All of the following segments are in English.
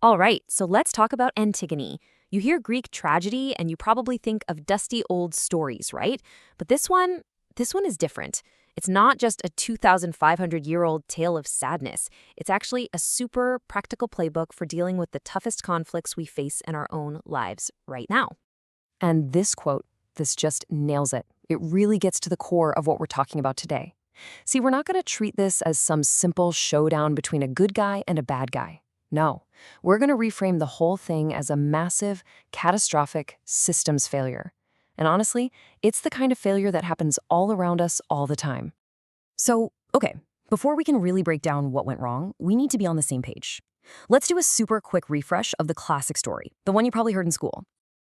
All right, so let's talk about Antigone. You hear Greek tragedy and you probably think of dusty old stories, right? But this one is different. It's not just a 2,500-year-old tale of sadness. It's actually a super practical playbook for dealing with the toughest conflicts we face in our own lives right now. And this quote, this just nails it. It really gets to the core of what we're talking about today. See, we're not going to treat this as some simple showdown between a good guy and a bad guy. No, we're going to reframe the whole thing as a massive, catastrophic systems failure. And honestly, it's the kind of failure that happens all around us all the time. So, okay, before we can really break down what went wrong, we need to be on the same page. Let's do a super quick refresh of the classic story, the one you probably heard in school.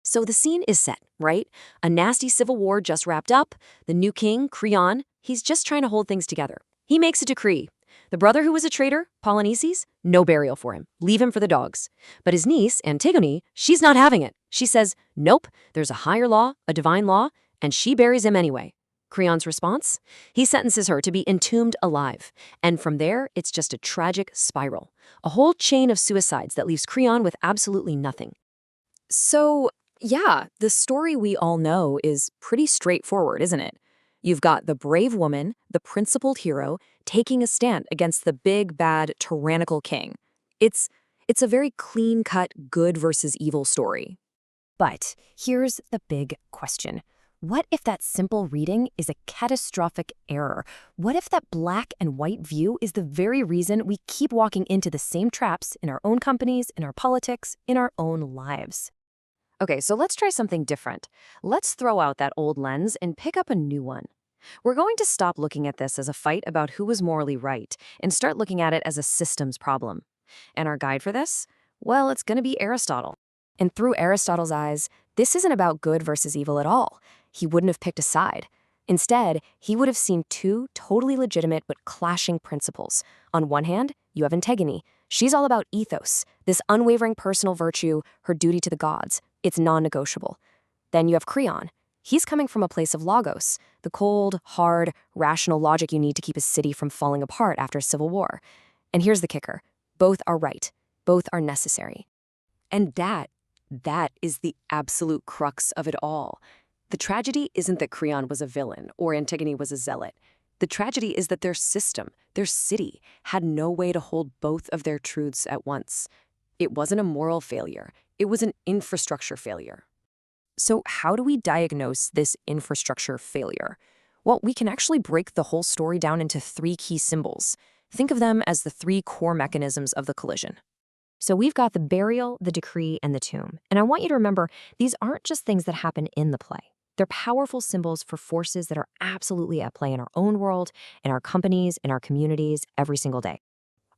So the scene is set, right? A nasty civil war just wrapped up. The new king, Creon, he's just trying to hold things together. He makes a decree. The brother who was a traitor, Polynices, no burial for him. Leave him for the dogs. But his niece, Antigone, she's not having it. She says, nope, there's a higher law, a divine law, and she buries him anyway. Creon's response? He sentences her to be entombed alive. And from there, it's just a tragic spiral. A whole chain of suicides that leaves Creon with absolutely nothing. So, yeah, the story we all know is pretty straightforward, isn't it? You've got the brave woman, the principled hero, taking a stand against the big, bad, tyrannical king. It's a very clean-cut good versus evil story. But here's the big question. What if that simple reading is a catastrophic error? What if that black and white view is the very reason we keep walking into the same traps in our own companies, in our politics, in our own lives? Okay, so let's try something different. Let's throw out that old lens and pick up a new one. We're going to stop looking at this as a fight about who was morally right and start looking at it as a systems problem. And our guide for this? Well, it's going to be Aristotle. And through Aristotle's eyes, this isn't about good versus evil at all. He wouldn't have picked a side. Instead, he would have seen two totally legitimate but clashing principles. On one hand, you have Antigone. She's all about ethos, this unwavering personal virtue, her duty to the gods. It's non-negotiable. Then you have Creon. He's coming from a place of logos, the cold, hard, rational logic you need to keep a city from falling apart after a civil war. And here's the kicker. Both are right. Both are necessary. And that is the absolute crux of it all. The tragedy isn't that Creon was a villain or Antigone was a zealot. The tragedy is that their system, their city, had no way to hold both of their truths at once. It wasn't a moral failure. It was an infrastructure failure. So how do we diagnose this infrastructure failure? Well, we can actually break the whole story down into three key symbols. Think of them as the three core mechanisms of the collision. So we've got the burial, the decree, and the tomb. And I want you to remember, these aren't just things that happen in the play. They're powerful symbols for forces that are absolutely at play in our own world, in our companies, in our communities, every single day.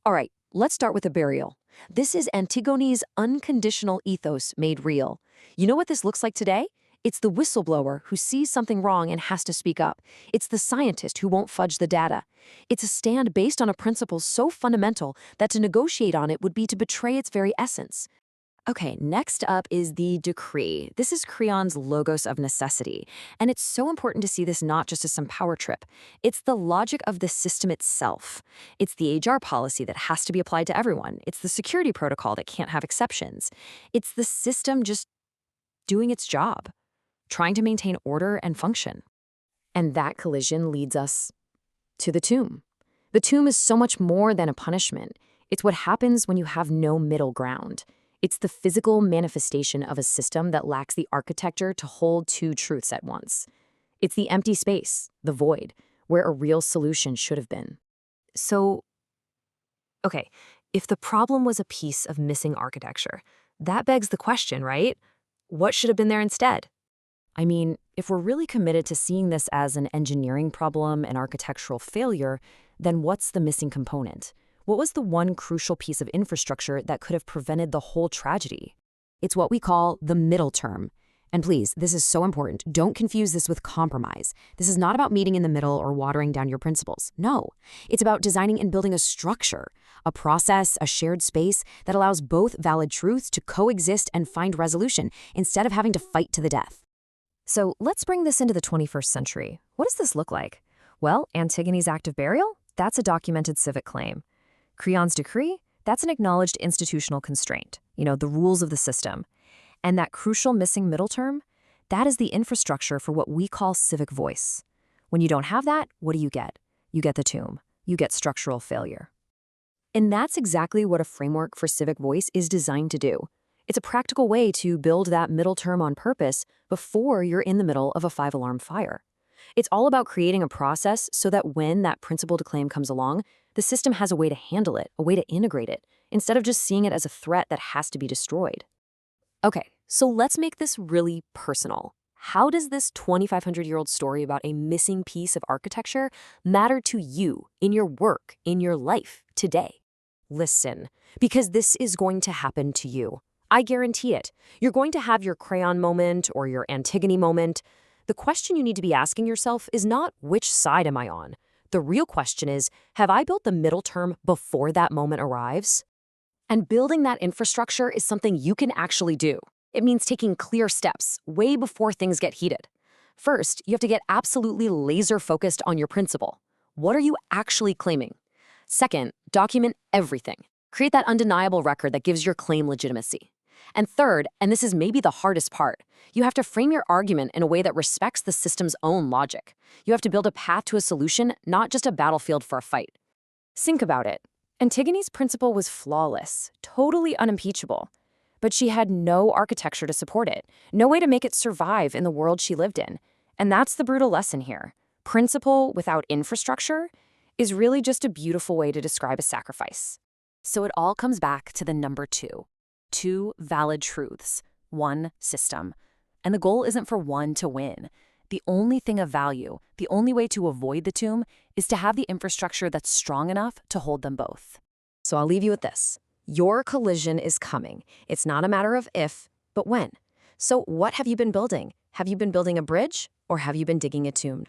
All right, let's start with the burial. This is Antigone's unconditional ethos made real. You know what this looks like today? It's the whistleblower who sees something wrong and has to speak up. It's the scientist who won't fudge the data. It's a stand based on a principle so fundamental that to negotiate on it would be to betray its very essence. Okay, next up is the decree. This is Creon's logos of necessity. And it's so important to see this not just as some power trip. It's the logic of the system itself. It's the HR policy that has to be applied to everyone. It's the security protocol that can't have exceptions. It's the system just doing its job, trying to maintain order and function. And that collision leads us to the tomb. The tomb is so much more than a punishment. It's what happens when you have no middle ground. It's the physical manifestation of a system that lacks the architecture to hold two truths at once. It's the empty space, the void, where a real solution should have been. So, okay, if the problem was a piece of missing architecture, that begs the question, right? What should have been there instead? I mean, if we're really committed to seeing this as an engineering problem and architectural failure, then what's the missing component? What was the one crucial piece of infrastructure that could have prevented the whole tragedy? It's what we call the middle term. And please, this is so important. Don't confuse this with compromise. This is not about meeting in the middle or watering down your principles. No, it's about designing and building a structure, a process, a shared space that allows both valid truths to coexist and find resolution instead of having to fight to the death. So let's bring this into the 21st century. What does this look like? Well, Antigone's act of burial? That's a documented civic claim. Creon's decree? That's an acknowledged institutional constraint, the rules of the system. And that crucial missing middle term, that is the infrastructure for what we call civic voice. When you don't have that, what do you get? You get the tomb. You get structural failure. And that's exactly what a framework for civic voice is designed to do. It's a practical way to build that middle term on purpose before you're in the middle of a 5-alarm fire. It's all about creating a process so that when that principal to claim comes along, the system has a way to handle it, a way to integrate it, instead of just seeing it as a threat that has to be destroyed. Okay, so let's make this really personal. How does this 2,500-year-old story about a missing piece of architecture matter to you, in your work, in your life, today? Listen, because this is going to happen to you. I guarantee it. You're going to have your crayon moment or your Antigone moment. The question you need to be asking yourself is not, which side am I on? The real question is, have I built the middle term before that moment arrives? And building that infrastructure is something you can actually do. It means taking clear steps way before things get heated. First, you have to get absolutely laser-focused on your principle. What are you actually claiming? Second, document everything. Create that undeniable record that gives your claim legitimacy. And third, and this is maybe the hardest part, you have to frame your argument in a way that respects the system's own logic. You have to build a path to a solution, not just a battlefield for a fight. Think about it. Antigone's principle was flawless, totally unimpeachable. But she had no architecture to support it, no way to make it survive in the world she lived in. And that's the brutal lesson here. Principle without infrastructure is really just a beautiful way to describe a sacrifice. So it all comes back to the number two. Two valid truths, one system. And the goal isn't for one to win. The only thing of value, the only way to avoid the tomb, is to have the infrastructure that's strong enough to hold them both. So I'll leave you with this. Your collision is coming. It's not a matter of if, but when. So what have you been building? Have you been building a bridge, or have you been digging a tomb?